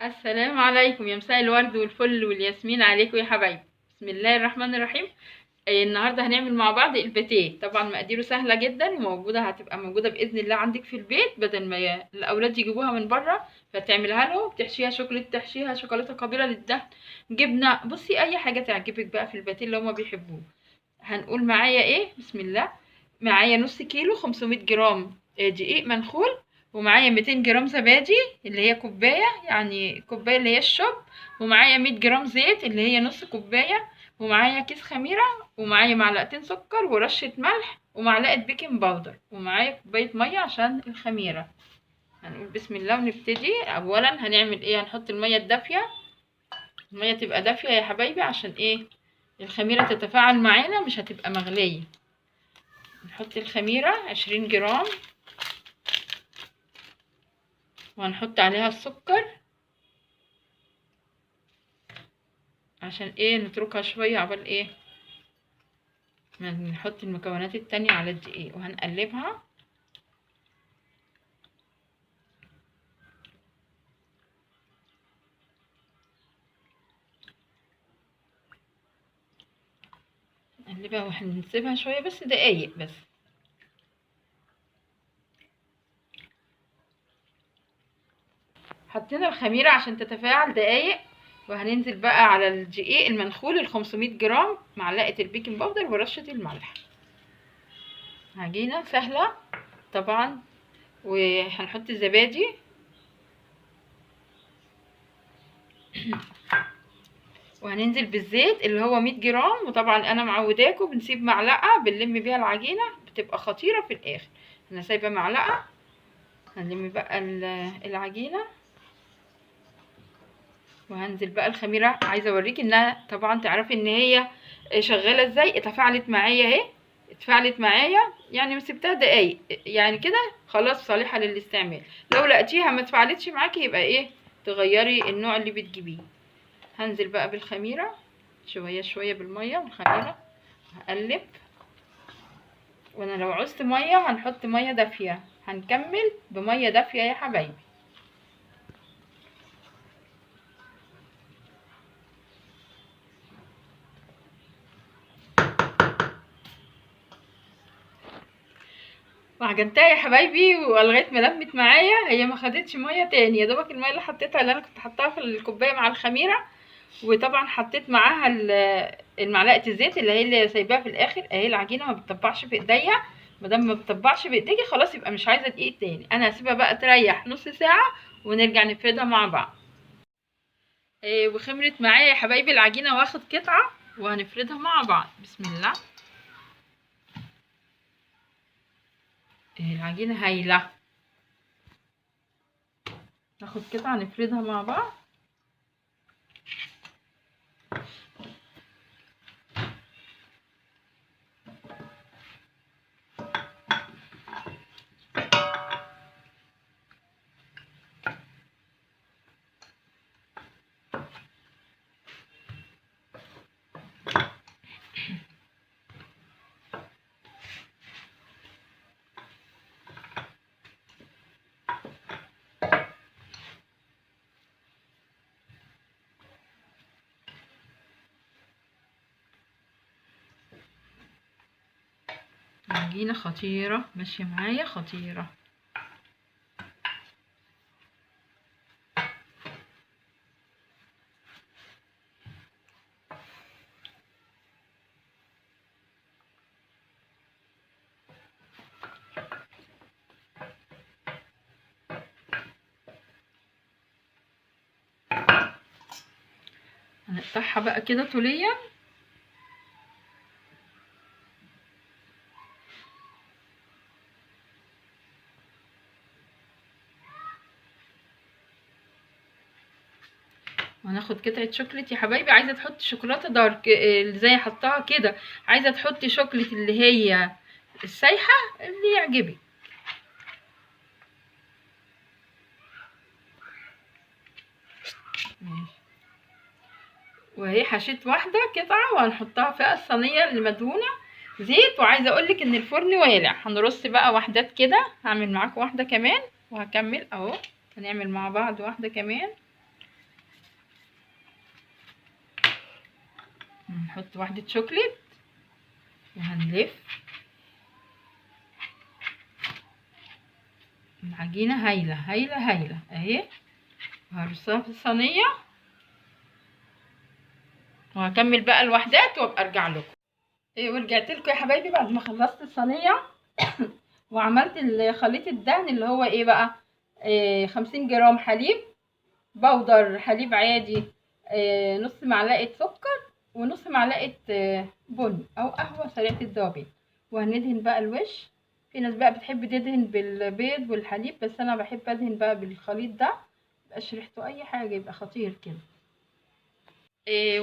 السلام عليكم يا مساء الورد والفل والياسمين عليكم يا حبايبي. بسم الله الرحمن الرحيم. النهارده هنعمل مع بعض الباتيه. طبعا مقاديره سهله جدا وموجوده، هتبقى موجوده باذن الله عندك في البيت، بدل ما الاولاد يجيبوها من بره فتعملها لهم. تحشيها شوكولاته، تحشيها شوكولاته قابله للدهن، جبنه، بصي اي حاجه تعجبك بقى في الباتيه اللي هما بيحبوه. هنقول معايا ايه؟ بسم الله. معايا نص كيلو 500 جرام دقيق منخول، ومعايا 200 جرام زبادي اللي هي كوبايه، يعني كوبايه اللي هي الشوب، ومعايا 100 جرام زيت اللي هي نص كوبايه، ومعايا كيس خميره، ومعايا معلقتين سكر ورشه ملح ومعلقه بيكنج باودر، ومعايا كوبايه ميه عشان الخميره. هنقول بسم الله ونبتدي. اولا هنعمل ايه؟ هنحط الميه الدافيه. الميه تبقى دافيه يا حبايبي، عشان ايه؟ الخميره تتفاعل معانا، مش هتبقى مغليه. نحط الخميره 20 جرام، وهنحط عليها السكر عشان ايه؟ نتركها شويه عبال ايه ما نحط المكونات التانية على الدقيق، وهنقلبها. نقلبها وهنسيبها شويه بس، دقايق بس. حطينا الخميره عشان تتفاعل دقايق، وهننزل بقى على الدقيق المنخول ال 500 جرام، معلقه البيكنج باودر ورشه الملح. عجينه سهله طبعا. وهنحط الزبادي وهننزل بالزيت اللي هو 100 جرام. وطبعا انا معوداكم بنسيب معلقه بنلم بيها العجينه، بتبقى خطيره في الاخر. انا سايبه معلقه. هنلم بقى العجينه، وهنزل بقى الخميره. عايزه اوريكي انها طبعا تعرفي ان هي شغاله ازاي. اتفاعلت معايا اهي، اتفاعلت معايا، يعني سبتها دقايق، يعني كده خلاص صالحه للاستعمال. لو لقيتيها ما اتفاعلتش معاكي يبقى ايه؟ تغيري النوع اللي بتجيبيه. هنزل بقى بالخميره شويه شويه بالميه والخميره، هقلب. وانا لو عوزت ميه هنحط ميه دافيه، هنكمل بميه دافيه يا حبايبي. وعجنتها يا حبايبي، ولغايه ما لمت معايا، هي ما خدتش ميه تاني، يا دوبك الميه اللي حطيتها اللي انا كنت حطاها في الكوبايه مع الخميره. وطبعا حطيت معاها المعلقه الزيت اللي سايباها في الاخر اهي. العجينه ما بتطبعش في ايديا، ما دام ما بتطبعش بايديكي خلاص يبقى مش عايزه دقيق تاني. انا هسيبها بقى تريح نص ساعه ونرجع نفردها مع بعض. وخمرت معايا يا حبايبي العجينه، واخد قطعه وهنفردها مع بعض. بسم الله. العجينه هايله. ناخد قطعه نفردها مع بعض. عجينة خطيرة ماشية معايا، خطيرة. هنقطعها بقى كده طوليا. وهناخد قطعة شوكليت يا حبايبي. عايزة تحطي شوكولاتة دارك اللي زي حطها كده، عايزة تحطي شوكليت اللي هي السايحة اللي يعجبك. ماشي. وهي حشيت واحدة قطعة وهنحطها في الصينية اللي مدهونة زيت. وعايزة اقولك ان الفرن والع. هنرص بقى واحدات كده، هعمل معاكم واحدة كمان وهكمل اهو. هنعمل مع بعض واحدة كمان. نحط واحدة شوكليت وهنلف العجينة. هايلة هايلة هايلة اهي. هرصها في الصينية وهكمل بقى الوحدات وابقى ارجع لكم. ورجعت لكم يا حبايبي بعد ما خلصت الصينية وعملت خليط الدهن اللي هو ايه بقى. 50 جرام حليب بودر، حليب عادي، نص معلقة سكر ونص معلقة بن او قهوة سريعة الذوبان. وهندهن بقى الوش. في ناس بقى بتحب تدهن بالبيض والحليب، بس انا بحب ادهن بقى بالخليط ده، مبقاش ريحته اي حاجة، يبقى خطير كده.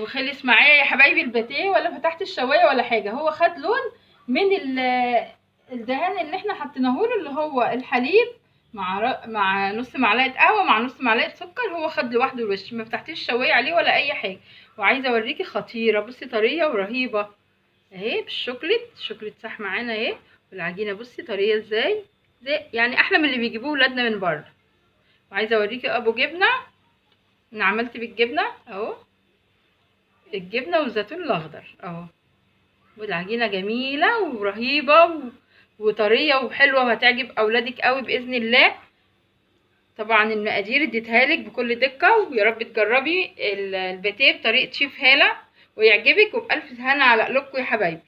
وخلص معايا يا حبايبي الباتيه، ولا فتحت الشوايه ولا حاجه. هو خد لون من الدهان اللي احنا حطيناه له، اللي هو الحليب مع نص معلقه قهوه مع نص معلقه سكر. هو خد لوحده الوش، ما فتحتش الشوايه عليه ولا اي حاجه. وعايزه اوريكي خطيره، بصي طريه ورهيبه اهي بالشوكليت. الشوكليت صح معانا اهي. والعجينه بصي طريه ازاي، زي يعني احلى من اللي بيجيبوه ولادنا من بره. وعايزه اوريكي ابو جبنه. انا عملت بالجبنه اهو، الجبنه والزيتون الاخضر اهو. والعجينه جميله ورهيبه وطريه وحلوه، وهتعجب اولادك قوي باذن الله. طبعا المقادير اديتها لك بكل دقه، ويا رب تجربي الباتيه بطريقه شيف هاله ويعجبك، وبالف هنا على قلوبكم يا حبايبي.